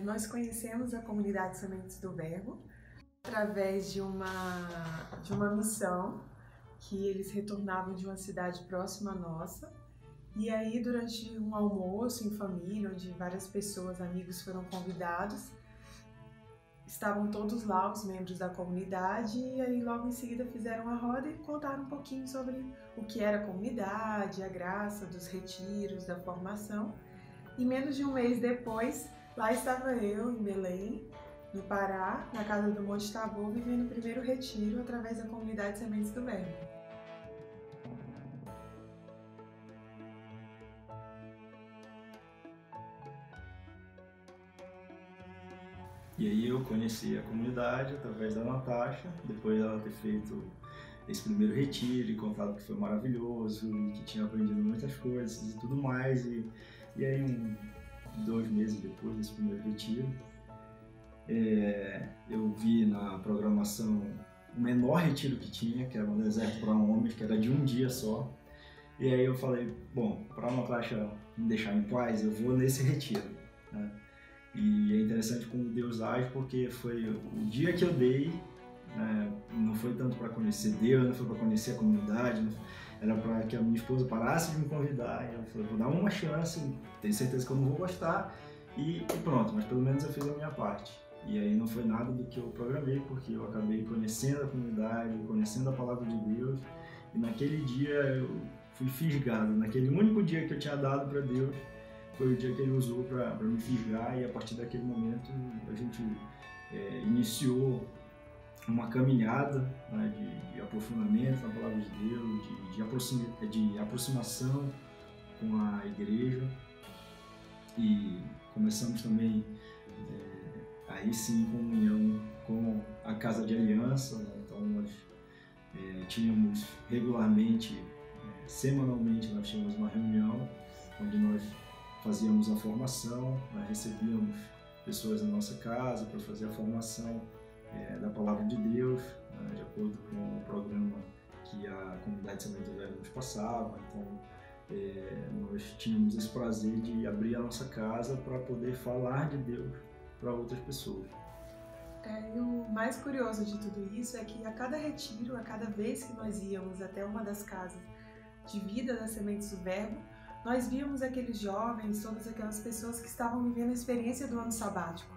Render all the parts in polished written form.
Nós conhecemos a comunidade Sementes do Verbo através de uma missão que eles retornavam de uma cidade próxima à nossa. E aí, durante um almoço em família, onde várias pessoas, amigos foram convidados, estavam todos lá, os membros da comunidade, e aí logo em seguida fizeram a roda e contaram um pouquinho sobre o que era a comunidade, a graça dos retiros, da formação. E menos de um mês depois, lá estava eu, em Belém, no Pará, na casa do Monte Tabor, vivendo o primeiro retiro através da comunidade Sementes do Verbo. E aí eu conheci a comunidade através da Natasha, depois dela ter feito esse primeiro retiro e contado que foi maravilhoso e que tinha aprendido muitas coisas e tudo mais. E aí 2 meses depois desse primeiro retiro, eu vi na programação o menor retiro que tinha, que era um deserto para homens, que era de um dia só. E aí eu falei, bom, para a Natasha me deixar em paz, eu vou nesse retiro, né? E é interessante como Deus age, porque foi o dia que eu dei, né, não foi tanto para conhecer Deus, não foi para conhecer a comunidade, era para que a minha esposa parasse de me convidar. E ela falou, vou dar uma chance, tenho certeza que eu não vou gostar, e pronto, mas pelo menos eu fiz a minha parte. E aí não foi nada do que eu programei, porque eu acabei conhecendo a comunidade, conhecendo a palavra de Deus, e naquele dia eu fui fisgado, naquele único dia que eu tinha dado para Deus, foi o dia que ele usou para me fisgar, e a partir daquele momento a gente iniciou uma caminhada, né, de aprofundamento na palavra de Deus, de aproximação com a igreja, e começamos também aí sim comunhão com a Casa de Aliança, né? Então nós tínhamos regularmente, semanalmente nós tínhamos uma reunião onde nós fazíamos a formação, nós recebíamos pessoas na nossa casa para fazer a formação da Palavra de Deus, né, de acordo com o programa que a comunidade Sementes do Verbo nos passava. Então, nós tínhamos esse prazer de abrir a nossa casa para poder falar de Deus para outras pessoas. E o mais curioso de tudo isso é que a cada retiro, a cada vez que nós íamos até uma das casas de vida das Sementes do Verbo, nós víamos aqueles jovens, todas aquelas pessoas que estavam vivendo a experiência do ano sabático.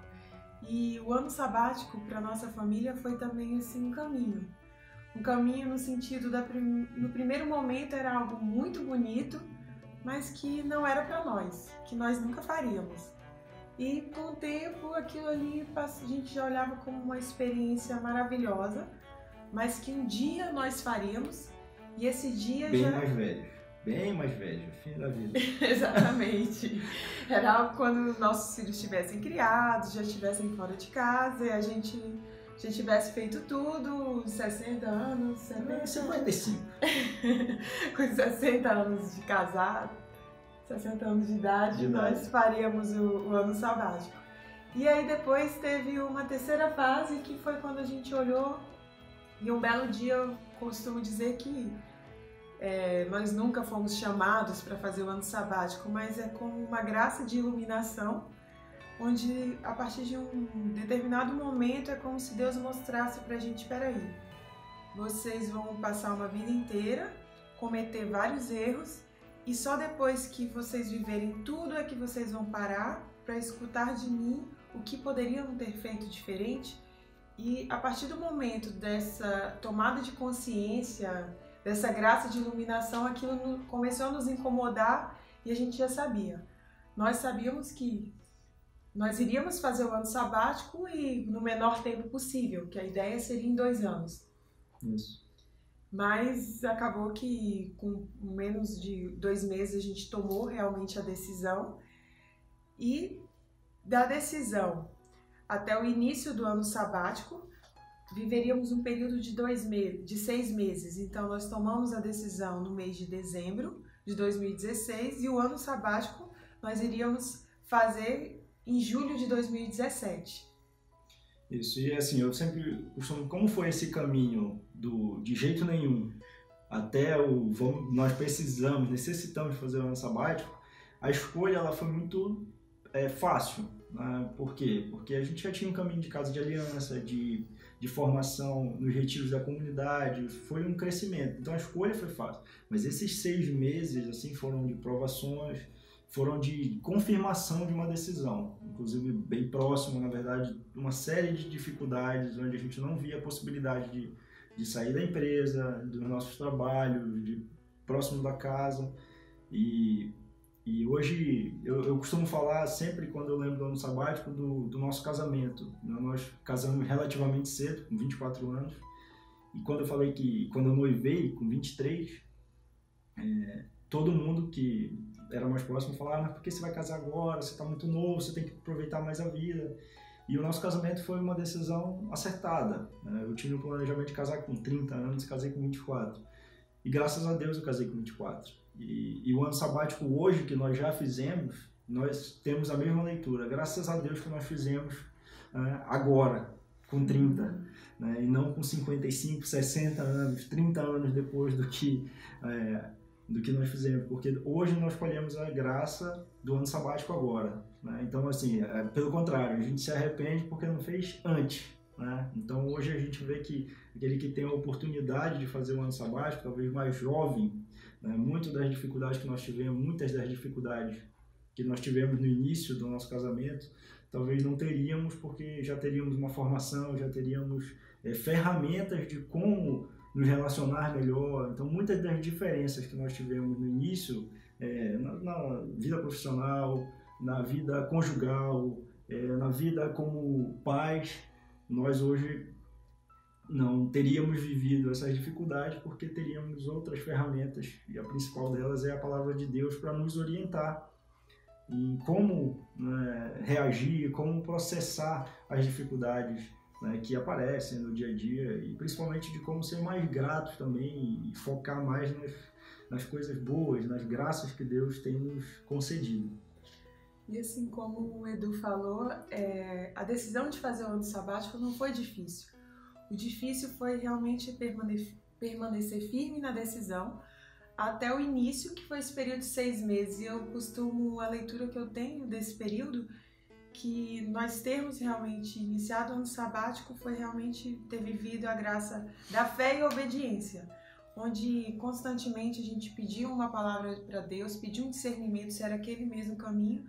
E o ano sabático para nossa família foi também assim, um caminho no sentido no primeiro momento era algo muito bonito, mas que não era para nós, que nós nunca faríamos. E com o tempo aquilo ali a gente já olhava como uma experiência maravilhosa, mas que um dia nós faríamos, e esse dia bem mais velho, fim da vida. Exatamente. Era algo quando nossos filhos estivessem criados, já estivessem fora de casa e a gente já tivesse feito tudo, 60 anos, 70... 55. Com 60 anos de casado, 60 anos de idade, nós faríamos o ano sabático. E aí depois teve uma terceira fase, que foi quando a gente olhou, e um belo dia eu costumo dizer que nós nunca fomos chamados para fazer o ano sabático, mas é como uma graça de iluminação, onde a partir de um determinado momento é como se Deus mostrasse para a gente, espera aí, vocês vão passar uma vida inteira, cometer vários erros, e só depois que vocês viverem tudo é que vocês vão parar para escutar de mim o que poderiam ter feito diferente. E a partir do momento dessa tomada de consciência, dessa graça de iluminação, aquilo começou a nos incomodar e a gente já sabia. Nós sabíamos que nós iríamos fazer o ano sabático e no menor tempo possível, que a ideia seria em 2 anos. Isso. Mas acabou que com menos de 2 meses a gente tomou realmente a decisão, e da decisão até o início do ano sabático viveríamos um período de 6 meses. Então nós tomamos a decisão no mês de dezembro de 2016 e o ano sabático nós iríamos fazer em julho de 2017. Isso, e assim, eu sempre costumo, como foi esse caminho de jeito nenhum até nós necessitamos fazer o ano sabático, a escolha ela foi muito fácil, né? Por quê? Porque a gente já tinha um caminho de casa de aliança, de formação nos retiros da comunidade, foi um crescimento. Então a escolha foi fácil. Mas esses 6 meses assim, foram de provações, foram de confirmação de uma decisão, inclusive bem próximo, na verdade, uma série de dificuldades onde a gente não via a possibilidade de sair da empresa, dos nossos trabalhos, de próximo da casa. E hoje eu costumo falar sempre quando eu lembro do ano sabático do nosso casamento. Nós casamos relativamente cedo, com 24 anos. E quando eu falei que quando eu noivei, com 23, todo mundo que era mais próximo falava: mas por que você vai casar agora? Você está muito novo, você tem que aproveitar mais a vida. E o nosso casamento foi uma decisão acertada. Eu tinha o planejamento de casar com 30 anos e casei com 24. E graças a Deus eu casei com 24. E o ano sabático hoje que nós já fizemos, nós temos a mesma leitura. Graças a Deus que nós fizemos agora, com 30, né? E não com 55, 60 anos, 30 anos depois do que nós fizemos. Porque hoje nós colhemos a graça do ano sabático agora, né? Então, assim, pelo contrário, a gente se arrepende porque não fez antes, né? Então, hoje a gente vê que aquele que tem a oportunidade de fazer o ano sabático, talvez mais jovem, muitas das dificuldades que nós tivemos no início do nosso casamento, talvez não teríamos, porque já teríamos uma formação, já teríamos ferramentas de como nos relacionar melhor. Então, muitas das diferenças que nós tivemos no início, na vida profissional, na vida conjugal, na vida como pais, nós hoje não teríamos vivido essas dificuldades porque teríamos outras ferramentas, e a principal delas é a palavra de Deus para nos orientar em como reagir, como processar as dificuldades que aparecem no dia a dia, e principalmente de como ser mais gratos também e focar mais nas coisas boas, nas graças que Deus tem nos concedido. E assim como o Edu falou, a decisão de fazer o ano sabático não foi difícil. O difícil foi realmente permanecer firme na decisão até o início, que foi esse período de 6 meses. E a leitura que eu tenho desse período, que nós termos realmente iniciado o ano sabático, foi realmente ter vivido a graça da fé e obediência, onde constantemente a gente pediu uma palavra para Deus, pediu um discernimento se era aquele mesmo caminho.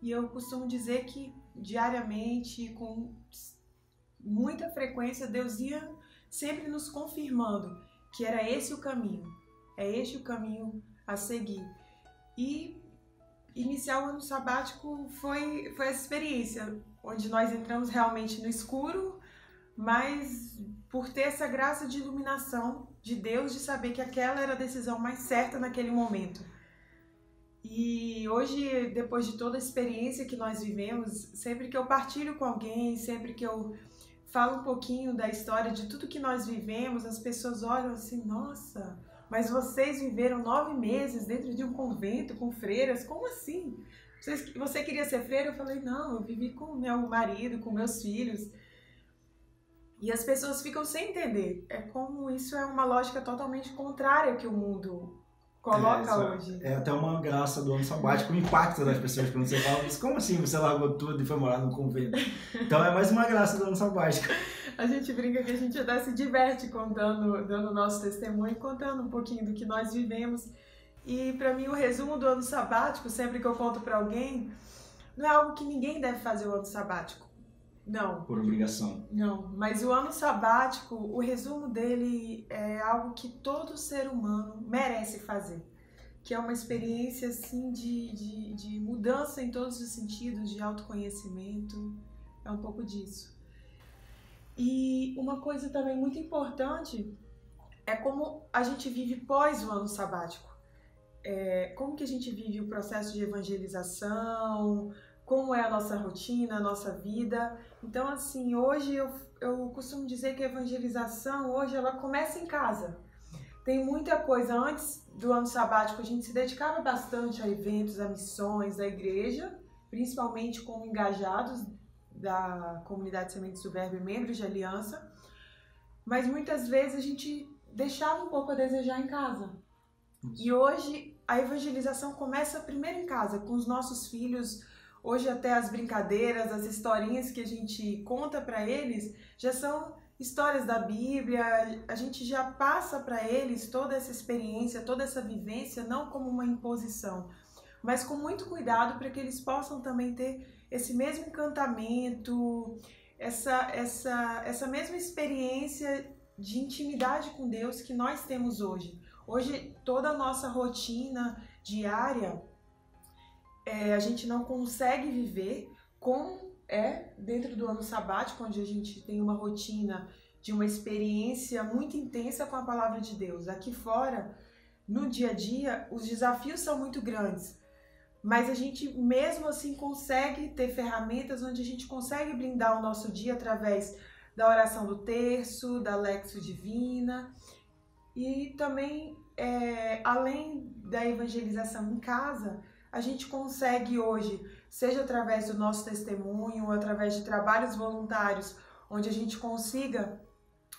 E eu costumo dizer que diariamente, com muita frequência, Deus ia sempre nos confirmando que era esse o caminho, é este o caminho a seguir. E iniciar o ano sabático foi essa experiência, onde nós entramos realmente no escuro, mas por ter essa graça de iluminação de Deus, de saber que aquela era a decisão mais certa naquele momento. E hoje, depois de toda a experiência que nós vivemos, sempre que eu partilho com alguém, sempre que eu falo um pouquinho da história de tudo que nós vivemos, as pessoas olham assim: nossa, mas vocês viveram 9 meses dentro de um convento com freiras, como assim? Você queria ser freira? Eu falei: não, eu vivi com meu marido, com meus filhos. E as pessoas ficam sem entender. É como isso é uma lógica totalmente contrária ao que o mundo coloca hoje. É até uma graça do ano sabático, o impacto das pessoas quando você fala isso. Como assim você largou tudo e foi morar num convento? Então é mais uma graça do ano sabático. A gente brinca que a gente até se diverte dando nosso testemunho, contando um pouquinho do que nós vivemos. E para mim o resumo do ano sabático, sempre que eu conto para alguém, não é algo que ninguém deve fazer o ano sabático. Não. Por obrigação. Não, mas o ano sabático, o resumo dele é algo que todo ser humano merece fazer. Que é uma experiência assim de mudança em todos os sentidos, de autoconhecimento, é um pouco disso. E uma coisa também muito importante é como a gente vive pós o ano sabático. Como que a gente vive o processo de evangelização, como é a nossa rotina, a nossa vida. Então, assim, hoje eu costumo dizer que a evangelização, hoje, ela começa em casa. Tem muita coisa. Antes do ano sabático, a gente se dedicava bastante a eventos, a missões da igreja, principalmente como engajados da comunidade Sementes do Verbo e membros de aliança. Mas muitas vezes a gente deixava um pouco a desejar em casa. E hoje a evangelização começa primeiro em casa, com os nossos filhos, Hoje até as brincadeiras, as historinhas que a gente conta para eles já são histórias da Bíblia. A gente já passa para eles toda essa experiência, toda essa vivência, não como uma imposição, mas com muito cuidado para que eles possam também ter esse mesmo encantamento, essa mesma experiência de intimidade com Deus que nós temos hoje. Hoje, toda a nossa rotina diária, a gente não consegue viver como dentro do ano sabático, onde a gente tem uma rotina de uma experiência muito intensa com a palavra de Deus. Aqui fora, no dia a dia, os desafios são muito grandes, mas a gente mesmo assim consegue ter ferramentas onde a gente consegue blindar o nosso dia através da oração do terço, da Lexio Divina e também, além da evangelização em casa, a gente consegue hoje, seja através do nosso testemunho ou através de trabalhos voluntários, onde a gente consiga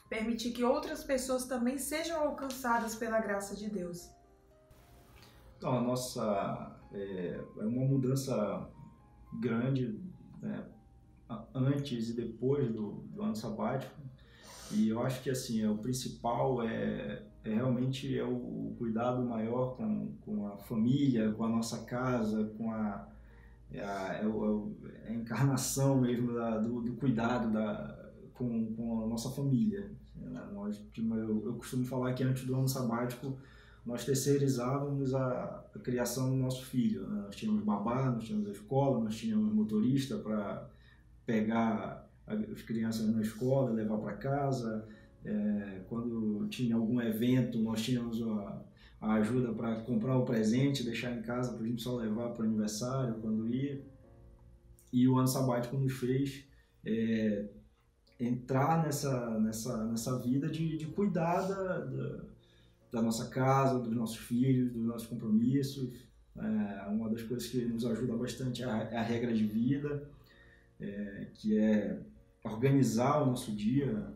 permitir que outras pessoas também sejam alcançadas pela graça de Deus. Então, a nossa é uma mudança grande, né, antes e depois do ano sabático, e eu acho que assim, o principal realmente o cuidado maior com a família, com a nossa casa, com a encarnação mesmo do cuidado com a nossa família. Eu costumo falar que antes do ano sabático nós terceirizávamos a criação do nosso filho, né? Nós tínhamos babá, nós tínhamos a escola, nós tínhamos motorista para pegar as crianças na escola, levar para casa. Quando tinha algum evento, nós tínhamos a ajuda para comprar o presente, deixar em casa para a gente só levar para o aniversário, quando ia. E o ano sabático nos fez entrar nessa vida de cuidar da nossa casa, dos nossos filhos, dos nossos compromissos. Uma das coisas que nos ajuda bastante é a regra de vida, que é organizar o nosso dia.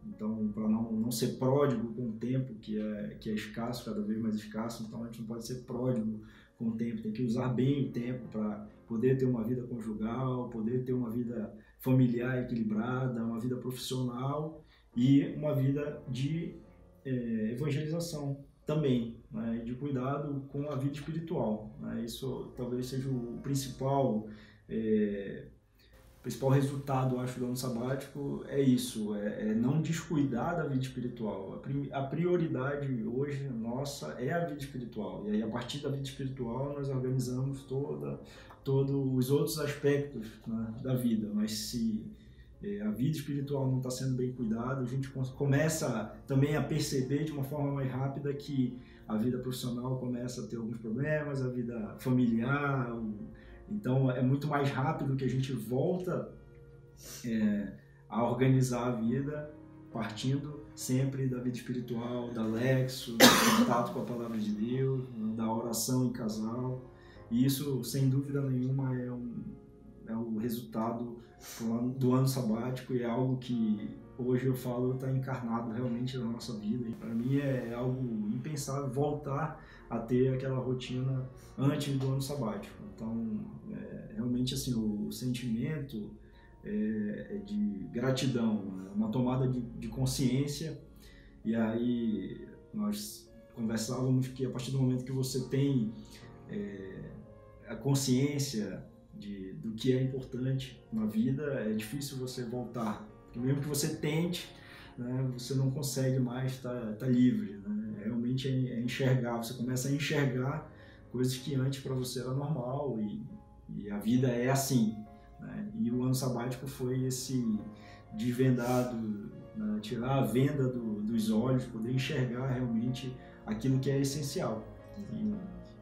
Então, para não ser pródigo com o tempo, que é escasso, cada vez mais escasso, então a gente não pode ser pródigo com o tempo, tem que usar bem o tempo para poder ter uma vida conjugal, poder ter uma vida familiar equilibrada, uma vida profissional e uma vida de evangelização também, né, de cuidado com a vida espiritual, né? Isso talvez seja o principal resultado, eu acho, do ano sabático, isso, não descuidar da vida espiritual. A prioridade hoje nossa é a vida espiritual, e aí a partir da vida espiritual nós organizamos todos os outros aspectos, né, da vida, mas se a vida espiritual não está sendo bem cuidada, a gente começa também a perceber de uma forma mais rápida que a vida profissional começa a ter alguns problemas, a vida familiar. Então é muito mais rápido que a gente volta a organizar a vida partindo sempre da vida espiritual, da Lexio, do contato com a palavra de Deus, da oração em casal. E isso, sem dúvida nenhuma, é o resultado do ano sabático, e é algo que hoje eu falo está encarnado realmente na nossa vida. E para mim é algo impensável voltar a ter aquela rotina antes do ano sabático. Então, realmente assim, o sentimento de gratidão, uma tomada de consciência. E aí nós conversávamos que a partir do momento que você tem a consciência do que é importante na vida, é difícil você voltar. Porque mesmo que você tente, né, você não consegue mais estar livre, né? Realmente é enxergar, você começa a enxergar coisas que antes para você era normal, e a vida é assim, né? E o ano sabático foi esse desvendado, né, tirar a venda dos olhos, poder enxergar realmente aquilo que é essencial.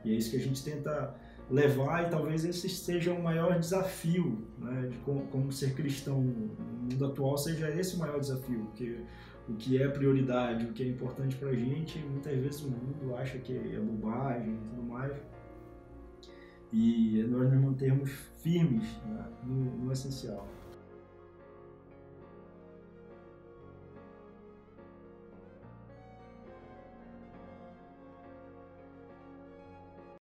E é isso que a gente tenta levar, e talvez esse seja o maior desafio, né, de como ser cristão no mundo atual, seja esse o maior desafio, porque o que é prioridade, o que é importante pra gente, muitas vezes o mundo acha que é bobagem e tudo mais, e nós nos mantermos firmes, né, no essencial.